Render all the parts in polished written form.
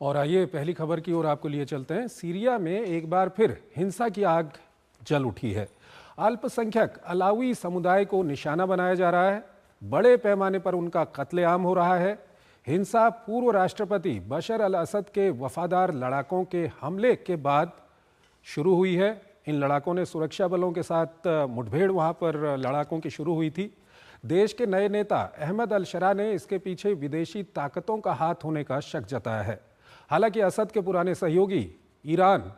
और आइए पहली खबर की ओर आपको लिए चलते हैं। सीरिया में एक बार फिर हिंसा की आग जल उठी है। अल्पसंख्यक अलावी समुदाय को निशाना बनाया जा रहा है। बड़े पैमाने पर उनका कत्लेआम हो रहा है। हिंसा पूर्व राष्ट्रपति बशर अल असद के वफादार लड़ाकों के हमले के बाद शुरू हुई है। इन लड़ाकों ने सुरक्षा बलों के साथ मुठभेड़ वहां पर लड़ाकों की शुरू हुई थी। देश के नए नेता अहमद अल शरा ने इसके पीछे विदेशी ताकतों का हाथ होने का शक जताया है। हालांकि असद के पुराने सहयोगी ईरान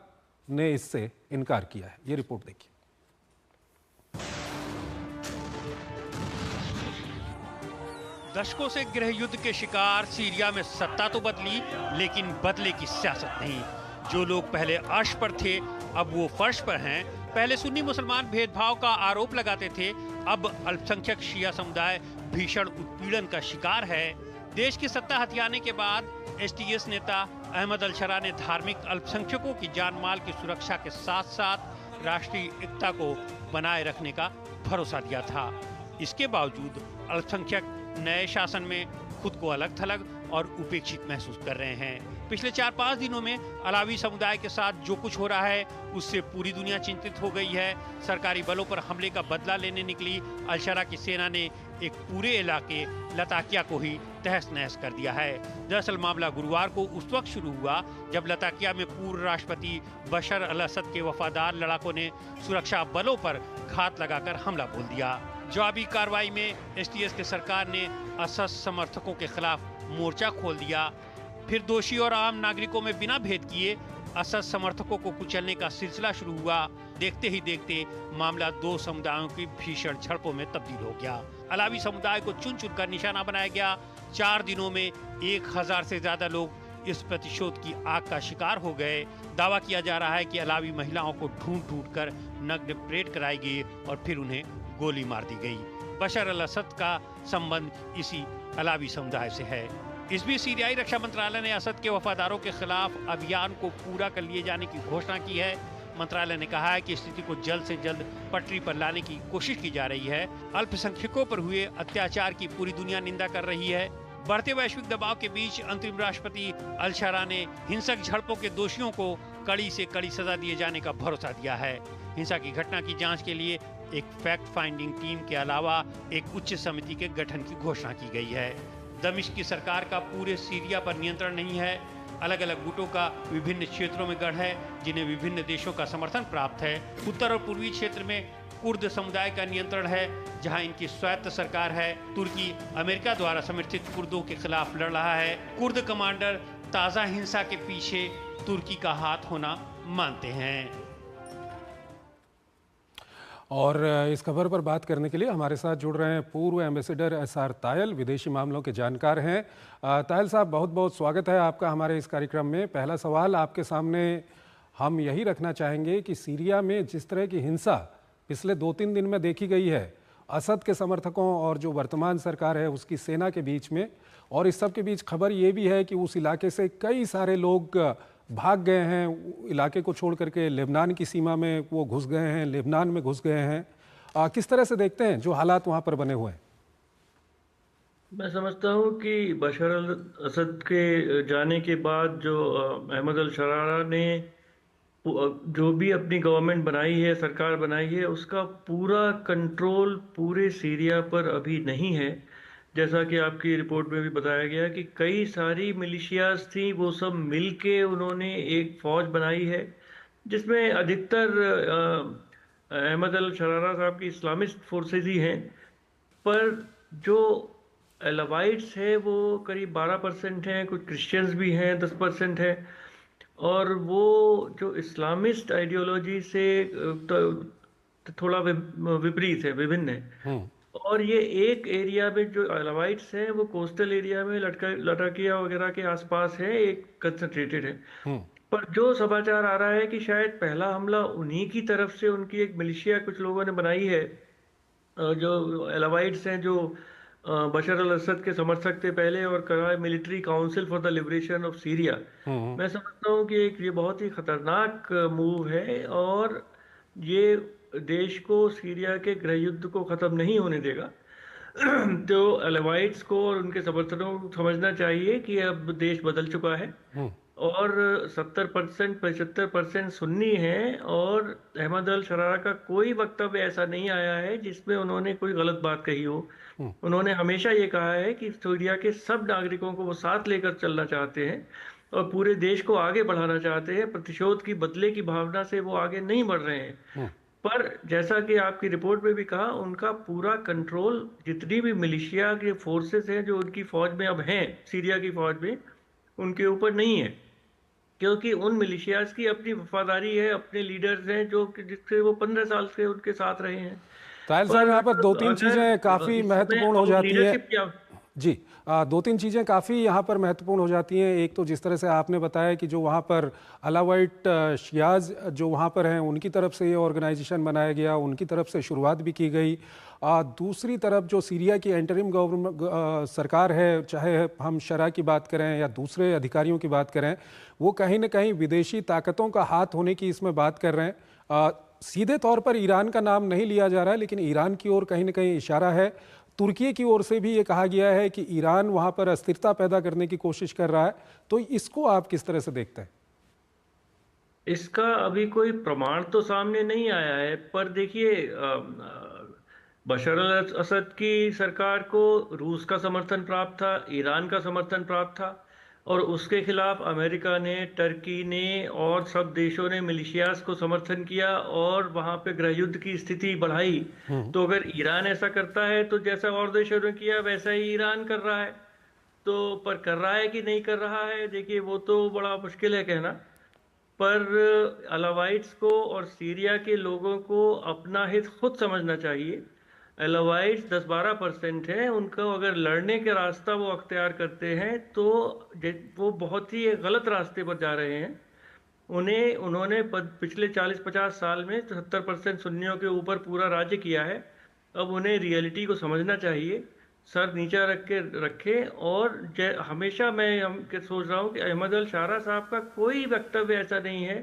ने इससे इनकार किया है। ये रिपोर्ट देखिए। दशकों से गृह युद्ध के शिकार सीरिया में सत्ता तो बदली, लेकिन बदले की सियासत नहीं। जो लोग पहले अर्श पर थे अब वो फर्श पर हैं। पहले सुन्नी मुसलमान भेदभाव का आरोप लगाते थे, अब अल्पसंख्यक शिया समुदाय भीषण उत्पीड़न का शिकार है। देश की सत्ता हथियाने के बाद एसटीएस नेता अहमद अल शरा ने धार्मिक अल्पसंख्यकों की जान माल की सुरक्षा के साथ साथ राष्ट्रीय एकता को बनाए रखने का भरोसा दिया था। इसके बावजूद अल्पसंख्यक नए शासन में खुद को अलग थलग और उपेक्षित महसूस कर रहे हैं। पिछले 4-5 दिनों में अलावी समुदाय के साथ जो कुछ हो रहा है उससे पूरी दुनिया चिंतित हो गई है। सरकारी बलों पर हमले का बदला लेने निकली अल शरा की सेना ने एक पूरे इलाके लताकिया को ही तहस नहस कर दिया है। दरअसल मामला गुरुवार को उस वक्त शुरू हुआ जब लताकिया में पूर्व राष्ट्रपति बशर अल असद के वफादार लड़ाकों ने सुरक्षा बलों पर घात लगाकर हमला बोल दिया। जवाबी कार्रवाई में एसटीएस की सरकार ने असद समर्थकों के खिलाफ मोर्चा खोल दिया। फिर दोषी और आम नागरिकों में बिना भेद किए असद समर्थकों को कुचलने का सिलसिला शुरू हुआ। देखते ही देखते मामला दो समुदायों की भीषण झड़पों में तब्दील हो गया। अलावी समुदाय को चुन चुन कर निशाना बनाया गया। 4 दिनों में 1000 से ज्यादा लोग इस प्रतिशोध की आग का शिकार हो गए। दावा किया जा रहा है कि अलावी महिलाओं को ढूंढ ढूंढ कर नग्न परेड कराई गई और फिर उन्हें गोली मार दी गई। बशर अल असद का संबंध इसी अलावी समुदाय से है। इस बीच सीरियाई रक्षा मंत्रालय ने असद के वफादारों के खिलाफ अभियान को पूरा कर लिए जाने की घोषणा की है। मंत्रालय ने कहा है कि स्थिति को जल्द से जल्द पटरी पर लाने की कोशिश की जा रही है। अल्पसंख्यकों पर हुए अत्याचार की पूरी दुनिया निंदा कर रही है। बढ़ते वैश्विक दबाव के बीच अंतरिम राष्ट्रपति अल शरा ने हिंसक झड़पों के दोषियों को कड़ी से कड़ी सजा दिए जाने का भरोसा दिया है। हिंसा की घटना की जांच के लिए एक फैक्ट फाइंडिंग टीम के अलावा एक उच्च समिति के गठन की घोषणा की गई है। दमिश्क की सरकार का पूरे सीरिया पर नियंत्रण नहीं है। अलग अलग गुटों का विभिन्न क्षेत्रों में गढ़ है जिन्हें विभिन्न देशों का समर्थन प्राप्त है। उत्तर और पूर्वी क्षेत्र में कुर्द समुदाय का नियंत्रण है जहां इनकी स्वायत्त सरकार है। तुर्की अमेरिका द्वारा समर्थित कुर्दों के खिलाफ लड़ रहा है। कुर्द कमांडर ताज़ा हिंसा के पीछे तुर्की का हाथ होना मानते हैं। और इस खबर पर बात करने के लिए हमारे साथ जुड़ रहे हैं पूर्व एम्बेसडर एसआर तायल, विदेशी मामलों के जानकार हैं। तायल साहब, बहुत बहुत स्वागत है आपका हमारे इस कार्यक्रम में। पहला सवाल आपके सामने हम यही रखना चाहेंगे कि सीरिया में जिस तरह की हिंसा पिछले 2-3 दिन में देखी गई है असद के समर्थकों और जो वर्तमान सरकार है उसकी सेना के बीच में, और इस सब के बीच खबर ये भी है कि उस इलाके से कई सारे लोग भाग गए हैं, इलाके को छोड़ करके लेबनान की सीमा में वो घुस गए हैं, लेबनान में घुस गए हैं। किस तरह से देखते हैं जो हालात वहाँ पर बने हुए हैं? मैं समझता हूँ कि बशर अल असद के जाने के बाद जो अहमद अल शरा ने जो भी अपनी गवर्नमेंट बनाई है, सरकार बनाई है, उसका पूरा कंट्रोल पूरे सीरिया पर अभी नहीं है। जैसा कि आपकी रिपोर्ट में भी बताया गया कि कई सारी मिलिशियाज थी, वो सब मिलके उन्होंने एक फौज बनाई है जिसमें अधिकतर अहमद अल शरारा साहब की इस्लामिस्ट फोर्सेज ही हैं। पर जो एलावाइट्स है वो करीब 12% हैं, कुछ क्रिश्चियंस भी हैं 10% है, और वो जो इस्लामिस्ट आइडियोलॉजी से थोड़ा विपरीत है, विभिन्न है। और ये एक एरिया में जो अलावाइट्स हैं वो कोस्टल एरिया में लटाकिया वगैरह के आसपास है, एक कंसंट्रेटेड है। पर जो समाचार आ रहा है कि शायद पहला हमला उन्हीं की तरफ से, उनकी एक मिलिशिया कुछ लोगों ने बनाई है। जो अलावाइट्स हैं जो बशर अल असद के समर्थक थे पहले, और करा military council for the liberation of Syria. मैं समझता हूँ कि ये बहुत ही खतरनाक मूव है और ये देश को सीरिया के गृह युद्ध को खत्म नहीं होने देगा। तो अलावाइट्स को और उनके समर्थकों को समझना चाहिए कि अब देश बदल चुका है और 70% 75% सुन्नी है, और अहमद अल शरारा का कोई वक्तव्य ऐसा नहीं आया है जिसमें उन्होंने कोई गलत बात कही हो। उन्होंने हमेशा ये कहा है कि सीरिया के सब नागरिकों को वो साथ लेकर चलना चाहते हैं और पूरे देश को आगे बढ़ाना चाहते हैं। प्रतिशोध की बदले की भावना से वो आगे नहीं बढ़ रहे हैं। पर जैसा कि आपकी रिपोर्ट में भी कहा, उनका पूरा कंट्रोल जितनी भी मिलिशिया के फोर्सेस हैं जो उनकी फौज में अब हैं, सीरिया की फौज में, उनके ऊपर नहीं है, क्योंकि उन मिलिशियाज की अपनी वफादारी है, अपने लीडर्स हैं जो जिससे वो 15 साल से उनके साथ रहे हैं। ताहिल साहब, पर यहाँ पर दो तीन चीज़ें अगर काफ़ी इसमें महत्वपूर्ण हो अब जाती हैं। लीडरशिप क्या। जी, दो तीन चीज़ें काफ़ी यहाँ पर महत्वपूर्ण हो जाती हैं। एक तो जिस तरह से आपने बताया कि जो वहाँ पर अलावाइट शियाज जो वहाँ पर हैं, उनकी तरफ से ये ऑर्गेनाइजेशन बनाया गया, उनकी तरफ से शुरुआत भी की गई। दूसरी तरफ जो सीरिया की एंटरिम गवर्नमेंट सरकार है, चाहे हम शरा की बात करें या दूसरे अधिकारियों की बात करें, वो कहीं ना कहीं विदेशी ताकतों का हाथ होने की इसमें बात कर रहे हैं। सीधे तौर पर ईरान का नाम नहीं लिया जा रहा है, लेकिन ईरान की ओर कहीं ना कहीं इशारा है। तुर्की की ओर से भी ये कहा गया है कि ईरान वहां पर अस्थिरता पैदा करने की कोशिश कर रहा है। तो इसको आप किस तरह से देखते हैं? इसका अभी कोई प्रमाण तो सामने नहीं आया है, पर देखिए, बशर अल असद की सरकार को रूस का समर्थन प्राप्त था, ईरान का समर्थन प्राप्त था, और उसके खिलाफ अमेरिका ने, टर्की ने और सब देशों ने मिलिशियाज को समर्थन किया और वहां पे गृह युद्ध की स्थिति बढ़ाई। तो अगर ईरान ऐसा करता है तो जैसा और देशों ने किया वैसा ही ईरान कर रहा है। तो पर कर रहा है कि नहीं कर रहा है, देखिए वो तो बड़ा मुश्किल है कहना। पर अलावाइट्स को और सीरिया के लोगों को अपना हित खुद समझना चाहिए। अलावाइट्स 10-12% है, उनको अगर लड़ने के रास्ता वो अख्तियार करते हैं तो वो बहुत ही गलत रास्ते पर जा रहे हैं। उन्होंने पिछले 40-50 साल में 70% सुन्नियों के ऊपर पूरा राज्य किया है। अब उन्हें रियलिटी को समझना चाहिए, सर नीचा रखे। और हमेशा मैं सोच रहा हूँ कि अहमद अल शारा साहब का कोई वक्तव्य ऐसा नहीं है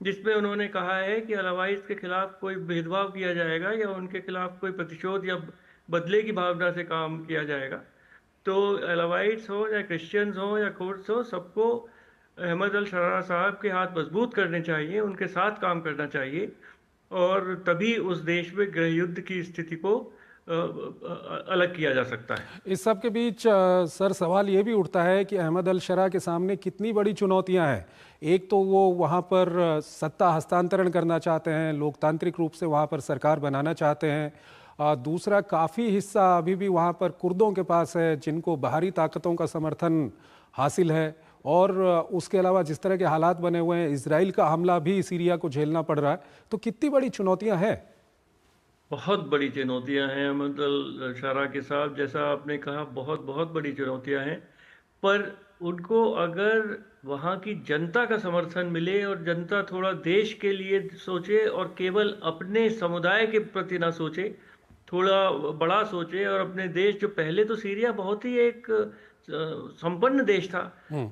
जिसमें उन्होंने कहा है कि अलावाइस के खिलाफ कोई भेदभाव किया जाएगा या उनके खिलाफ कोई प्रतिशोध या बदले की भावना से काम किया जाएगा। तो अलावाइट्स हो या क्रिश्चियंस हो या कुर्द्स हो, सबको अहमद अल शरा साहब के हाथ मजबूत करने चाहिए, उनके साथ काम करना चाहिए, और तभी उस देश में गृह युद्ध की स्थिति को अलग किया जा सकता है। इस सब के बीच सर सवाल ये भी उठता है कि अहमद अल शरा के सामने कितनी बड़ी चुनौतियां हैं। एक तो वो वहाँ पर सत्ता हस्तांतरण करना चाहते हैं, लोकतांत्रिक रूप से वहाँ पर सरकार बनाना चाहते हैं। दूसरा, काफ़ी हिस्सा अभी भी वहाँ पर कुर्दों के पास है जिनको बाहरी ताकतों का समर्थन हासिल है। और उसके अलावा जिस तरह के हालात बने हुए हैं, इजराइल का हमला भी सीरिया को झेलना पड़ रहा है। तो कितनी बड़ी चुनौतियां हैं? बहुत बड़ी चुनौतियां हैं अहमद अल शरा के साथ, जैसा आपने कहा, बहुत बहुत बड़ी चुनौतियां हैं। पर उनको अगर वहाँ की जनता का समर्थन मिले और जनता थोड़ा देश के लिए सोचे और केवल अपने समुदाय के प्रति ना सोचे, थोड़ा बड़ा सोचे, और अपने देश, जो पहले तो सीरिया बहुत ही एक संपन्न देश था,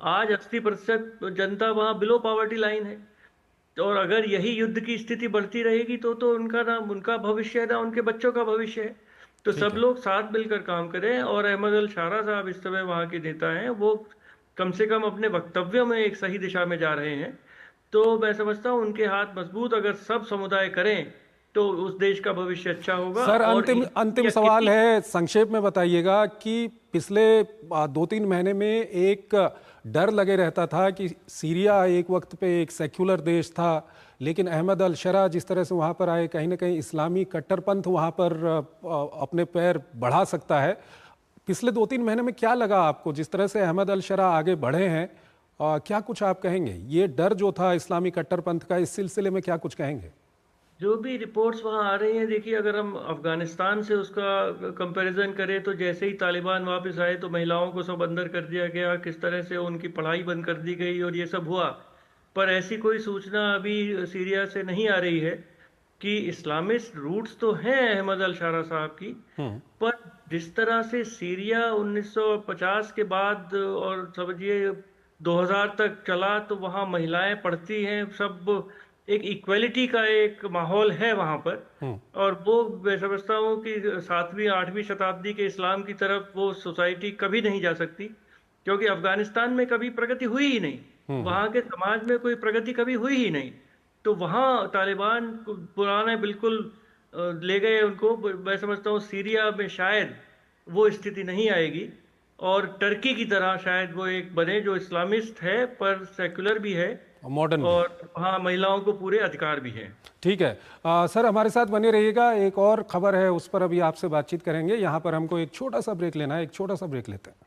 आज 80% जनता वहाँ बिलो पॉवर्टी लाइन है। और अगर यही युद्ध की स्थिति बढ़ती रहेगी तो उनका ना उनका भविष्य है ना उनके बच्चों का भविष्य है। तो सब लोग साथ मिलकर काम करें। और अहमद अल शारा साहब इस समय वहाँ के नेता हैं, वो कम से कम अपने वक्तव्यों में एक सही दिशा में जा रहे हैं। तो मैं समझता हूँ उनके हाथ मजबूत अगर सब समुदाय करें तो उस देश का भविष्य अच्छा होगा। सर, और अंतिम सवाल है, संक्षेप में बताइएगा कि पिछले 2-3 महीने में एक डर लगे रहता था कि सीरिया एक वक्त पे एक सेक्युलर देश था, लेकिन अहमद अल शरा जिस तरह से वहाँ पर आए, कहीं ना कहीं इस्लामी कट्टरपंथ वहाँ पर अपने पैर बढ़ा सकता है। पिछले 2-3 महीने में क्या लगा आपको, जिस तरह से अहमद अल शरा आगे बढ़े हैं? क्या कुछ आप कहेंगे? ये डर जो था इस्लामी कट्टरपंथ का, इस सिलसिले में क्या कुछ कहेंगे? जो भी रिपोर्ट्स वहाँ आ रही हैं, देखिए, अगर हम अफगानिस्तान से उसका कंपैरिजन करें तो जैसे ही तालिबान वापस आए तो महिलाओं को सब अंदर कर दिया गया, किस तरह से उनकी पढ़ाई बंद कर दी गई और ये सब हुआ। पर ऐसी कोई सूचना अभी सीरिया से नहीं आ रही है कि इस्लामिस्ट रूट्स तो हैं अहमद अल शारा साहब की, पर जिस तरह से सीरिया 1950 के बाद और समझिए 2000 तक चला, तो वहाँ महिलाएं पढ़ती हैं, सब एक इक्वलिटी का एक माहौल है वहां पर। और वो मैं समझता हूँ कि 7वीं 8वीं शताब्दी के इस्लाम की तरफ वो सोसाइटी कभी नहीं जा सकती, क्योंकि अफगानिस्तान में कभी प्रगति हुई ही नहीं, वहां के समाज में कोई प्रगति कभी हुई ही नहीं। तो वहां तालिबान पुराने बिल्कुल ले गए उनको। मैं समझता हूँ सीरिया में शायद वो स्थिति नहीं आएगी, और टर्की की तरह शायद वो एक बने जो इस्लामिस्ट है पर सेक्युलर भी है, मॉडर्न भी। और हाँ, महिलाओं को पूरे अधिकार भी हैं। ठीक है। सर हमारे साथ बने रहिएगा, एक और खबर है उस पर अभी आपसे बातचीत करेंगे। यहाँ पर हमको एक छोटा सा ब्रेक लेना है, एक छोटा सा ब्रेक लेते हैं।